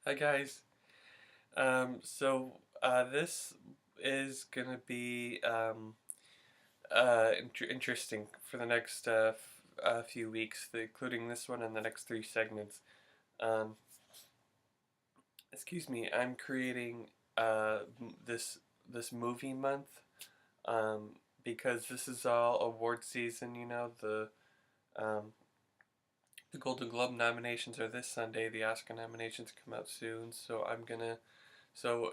Hi guys. This is gonna be interesting for the next few weeks, including this one and the next three segments. Um, excuse me. I'm creating this movie month um, because this is all award season. Um, the Golden Globe nominations are this Sunday. The Oscar nominations come out soon, so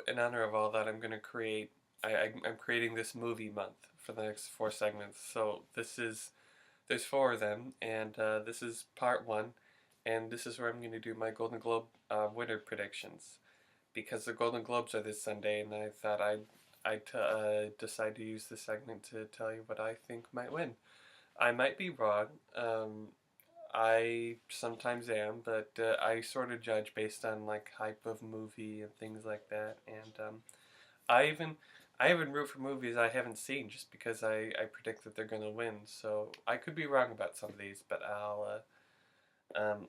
in honor of all that, I'm gonna create. I'm creating this movie month for the next four segments. There's four of them, and this is part one, and this is where I'm gonna do my Golden Globe winner predictions because the Golden Globes are this Sunday, and I thought I'd decide to use this segment to tell you what I think might win. I might be wrong. I sometimes am, but I sort of judge based on like hype of movie and things like that. And I even I even root for movies I haven't seen just because I predict that they're gonna win. So I could be wrong about some of these, but um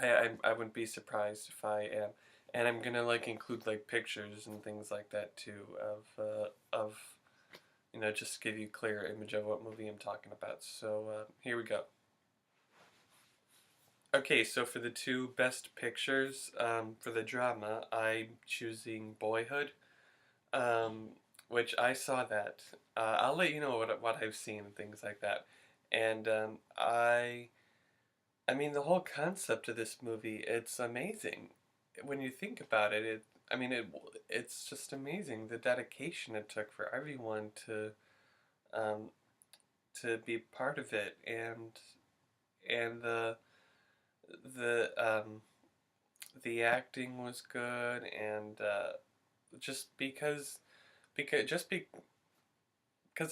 I wouldn't be surprised if I am. And I'm gonna like include like pictures and things like that too of just to give you a clear image of what movie I'm talking about. So here we go. Okay, so for the two best pictures for the drama, I'm choosing Boyhood, um, which I saw that. I'll let you know what I've seen and things like that. And I mean, the whole concept of this movie, it's amazing. When you think about it, I mean, it's just amazing the dedication it took for everyone um, to be part of it, and the the acting was good, and just because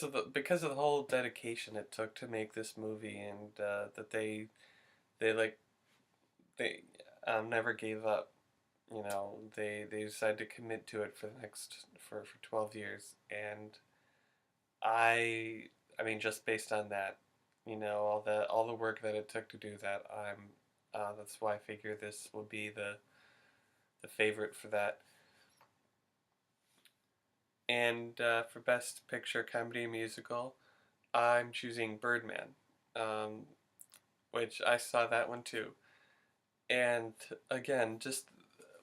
of the whole dedication it took to make this movie, and that they like they never gave up. They decided to commit to it for 12 years, and I I mean, just based on that, all the work that it took to do that, that's why I figure this will be the favorite for that. And for Best Picture Comedy Musical, I'm choosing Birdman, um, which I saw that one too. And again, just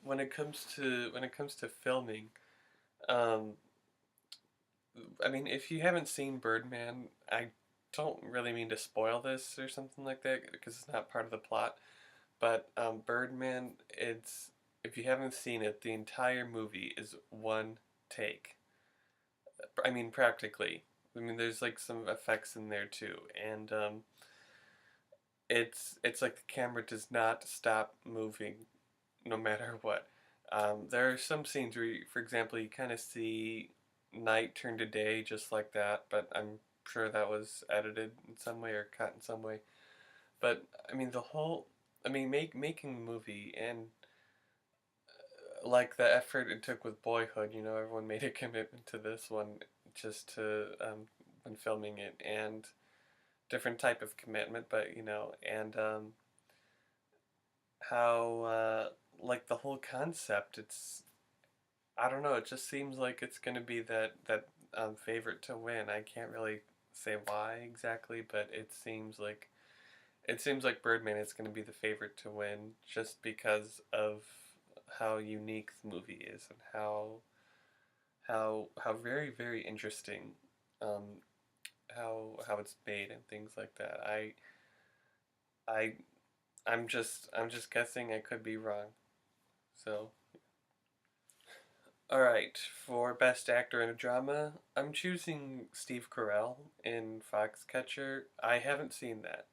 when it comes to filming, um, I mean, if you haven't seen Birdman, I don't really mean to spoil this or something like that because it's not part of the plot. But Birdman, it's if you haven't seen it, the entire movie is one take. I mean, practically. I mean, there's like some effects in there too, and it's like the camera does not stop moving, no matter what. There are some scenes where, for example, you kind of see night turn to day just like that, but I'm sure that was edited in some way or cut in some way. But I mean, I mean, making a movie and like the effort it took with Boyhood, everyone made a commitment to this one just to when filming it, and different type of commitment, but and how like the whole concept, I don't know, it just seems like it's gonna be that favorite to win. I can't really say why exactly, but it seems like Birdman is gonna be the favorite to win just because of how unique the movie is and how very very interesting, um, how it's made and things like that. I I'm just guessing. I could be wrong. So, all right, for best actor in a drama, I'm choosing Steve Carell in Foxcatcher. I haven't seen that.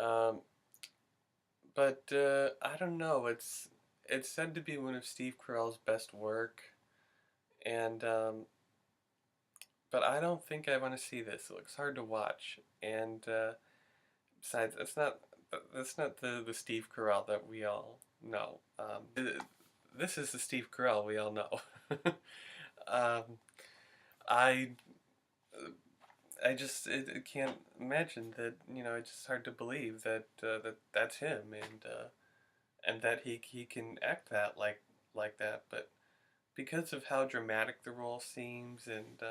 Um, but I don't know. It's said to be one of Steve Carell's best work, and but I don't think I want to see this. It looks hard to watch, and besides, that's not the Steve Carell that we all know. This is the Steve Carell we all know. um, I I can't imagine that. It's just hard to believe that that's him, and that he can act like that. But because of how dramatic the role seems, and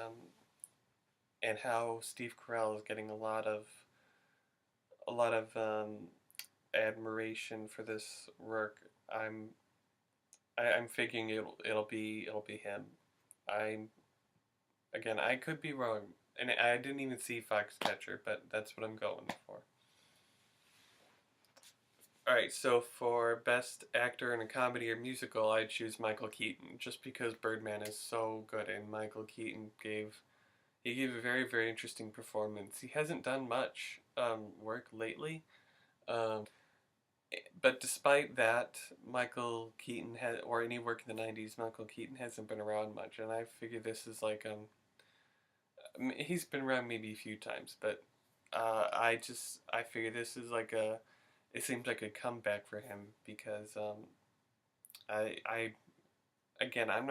how Steve Carell is getting a lot of admiration for this work, I'm thinking it'll be him. I'm Again, I could be wrong, and I didn't even see Foxcatcher, but that's what I'm going for. All right, so for best actor in a comedy or musical, I'd choose Michael Keaton, just because Birdman is so good, and Michael Keaton gave a very interesting performance. He hasn't done much work lately, um, but despite that, Michael Keaton had or any work in the '90s, Michael Keaton hasn't been around much, and I figure this is like he's been around maybe a few times, but I figure this is like a it seems like a comeback for him because I again I'm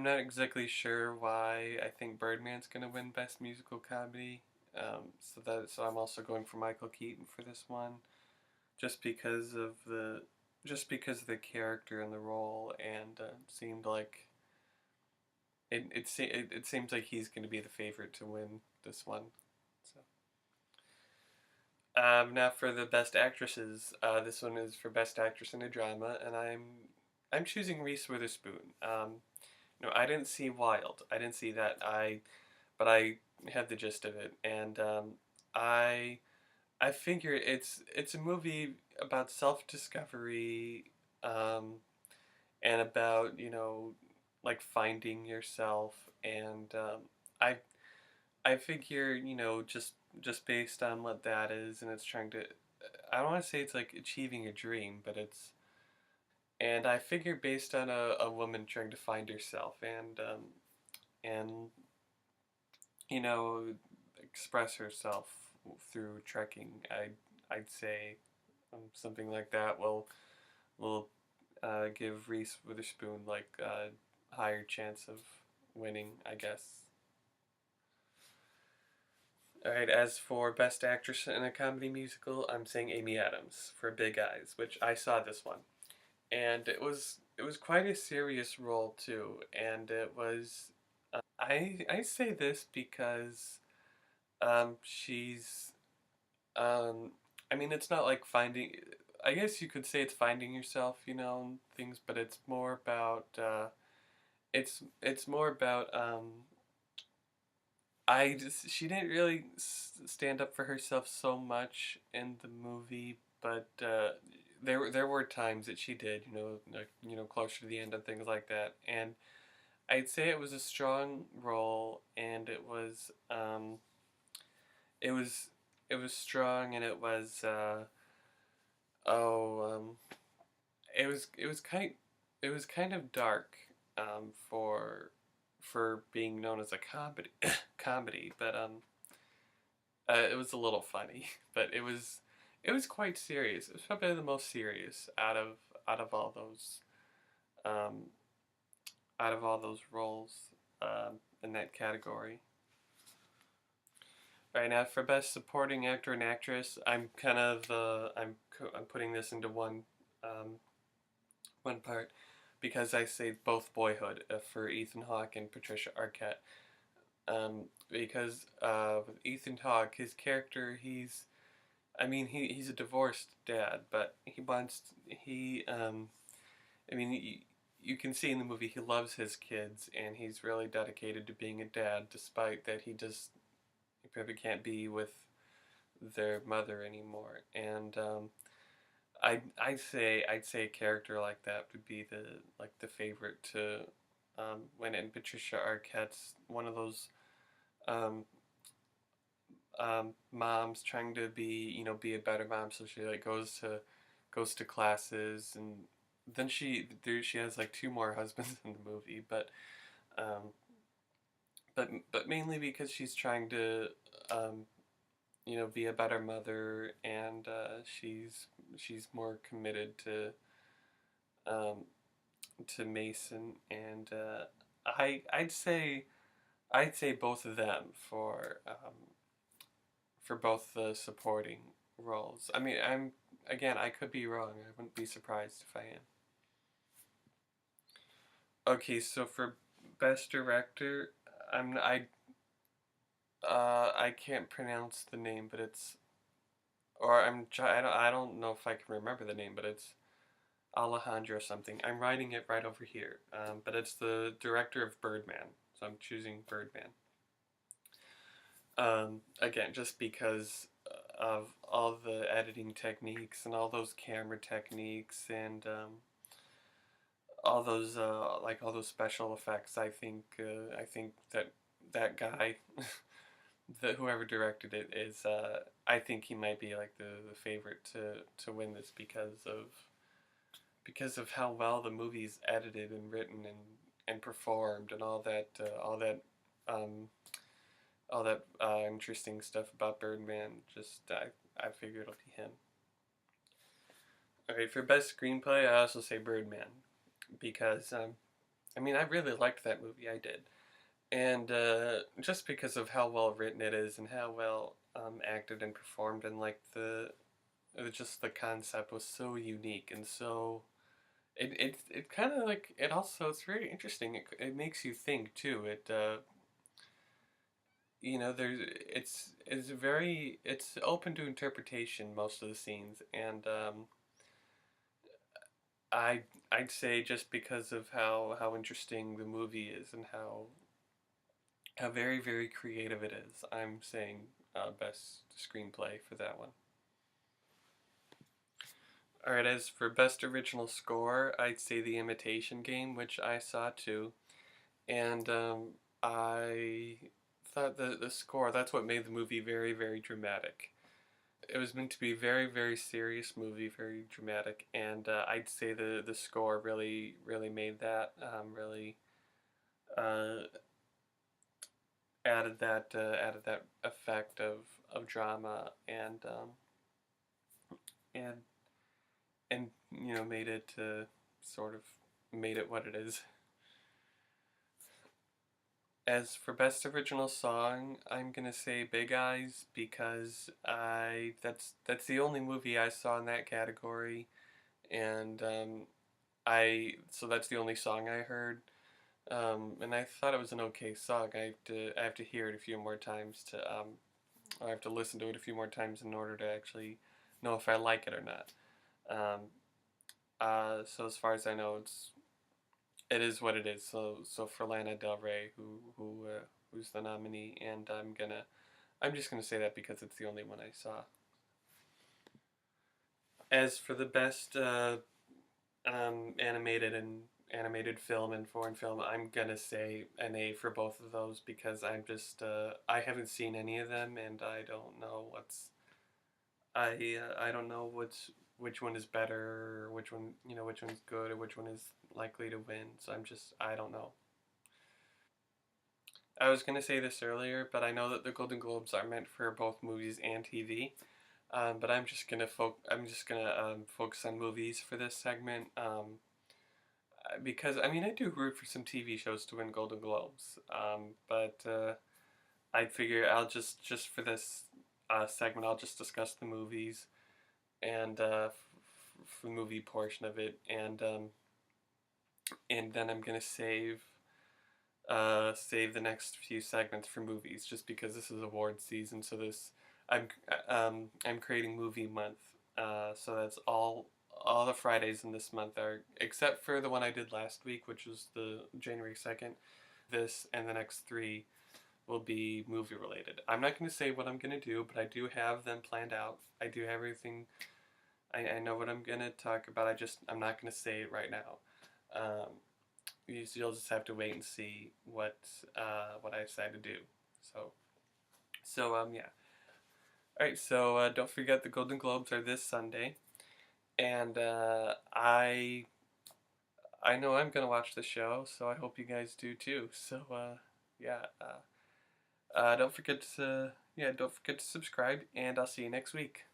not exactly sure why I think Birdman's gonna win Best Musical Comedy. So I'm also going for Michael Keaton for this one, just because of the the character and the role, and seemed like it seems like he's going to be the favorite to win this one. So now for the best actresses, this one is for best actress in a drama, and I'm choosing Reese Witherspoon. No, I didn't see Wild. I didn't see that. But I had the gist of it, and I I figure it's a movie about self discovery, and about like finding yourself, and I I figure just based on what that is, and it's trying to I don't want to say it's like achieving a dream, but and I figure based on a woman trying to find herself, and you know express herself through trekking. I'd say something like that will give Reese Witherspoon like a higher chance of winning, I guess. All right, as for Best Actress in a Comedy Musical, I'm saying Amy Adams for Big Eyes, which I saw this one, and it was quite a serious role too, and it was. I say this because she's I mean it's not like finding. I guess you could say it's finding yourself, things, but it's more about she didn't really stand up for herself so much in the movie, but there were times that she did, like, closer to the end and things like that. And I'd say it was a strong role, and it was strong, and oh it was kind of dark, for being known as a comedy, but it was a little funny, but it was quite serious. It was probably the most serious out of all those um, roles in that category. Right now, for best supporting actor and actress, I'm kind of I'm putting this into one part, because I say both Boyhood, for Ethan Hawke and Patricia Arquette. Because with Ethan Hawke, his character, I mean, he's a divorced dad, but I mean, you can see in the movie he loves his kids, and he's really dedicated to being a dad, despite that he probably can't be with their mother anymore. And I'd say a character like that would be the favorite to win. And Patricia Arquette's one of those um, moms trying to be a better mom, so she like goes to classes, and then she has like two more husbands in the movie, um, but mainly because she's trying to um, be a better mother, and she's more committed um, to Mason, and I'd say both of them for both the supporting roles. I mean, again, I could be wrong. I wouldn't be surprised if I am. Okay, so for best director, I can't pronounce the name, but it's or I don't know if I can remember the name, but it's Alejandro something. I'm writing it right over here. But it's the director of Birdman, so I'm choosing Birdman. Again, just because of all the editing techniques and all those camera techniques and all those special effects. I think that that guy, that whoever directed it is, I think he might be like the favorite to win this because of how well the movie's edited and written and performed and um, all that interesting stuff about Birdman. Just I figure it'll be him. Okay, for best screenplay, I also say Birdman because I mean I really liked that movie. I did, and just because of how well written it is and how well acted and performed, and like just the concept was so unique and so it kind of like it also it's very interesting. It makes you think too. There's it's open to interpretation most of the scenes, and I I'd say just because of how interesting the movie is and how very very creative it is, I'm saying best screenplay for that one. All right, as for best original score, I'd say The Imitation Game, which I saw too, and I thought the score that's what made the movie very very dramatic. It was meant to be a very very serious movie, very dramatic, and I'd say the score really really made that really uh, added that effect of drama and made it sort of made it what it is. As for best original song, I'm gonna say Big Eyes because I that's the only movie I saw in that category, and I so that's the only song I heard, and I thought it was an okay song. I have to hear it a few more times I have to listen to it a few more times in order to actually know if I like it or not. Um, so as far as I know, it is what it is. So for Lana Del Rey, who's the nominee, and I'm just gonna say that because it's the only one I saw. As for the best animated film and foreign film, I'm gonna say an A for both of those because I haven't seen any of them and I don't know I don't know which one is better, or which one which one's good, or which one is likely to win. So I don't know. I was gonna say this earlier, but I know that the Golden Globes are meant for both movies and TV. But I'm just gonna focus on movies for this segment. Because I mean I do root for some TV shows to win Golden Globes. But I'd figure I'll just for this segment I'll just discuss the movies and for the movie portion of it, and then I'm gonna save the next few segments for movies, just because this is award season. So I'm I'm creating Movie Month. So that's all the Fridays in this month are except for the one I did last week, which was the January 2nd. This and the next three will be movie related. I'm not going to say what I'm going to do, but I do have them planned out. I do have everything. I know what I'm going to talk about. I'm not going to say it right now. Um, you'll just have to wait and see what I decide to do. So yeah. All right. So don't forget the Golden Globes are this Sunday, and I know I'm gonna watch the show, so I hope you guys do too. So yeah. Don't forget to subscribe, and I'll see you next week.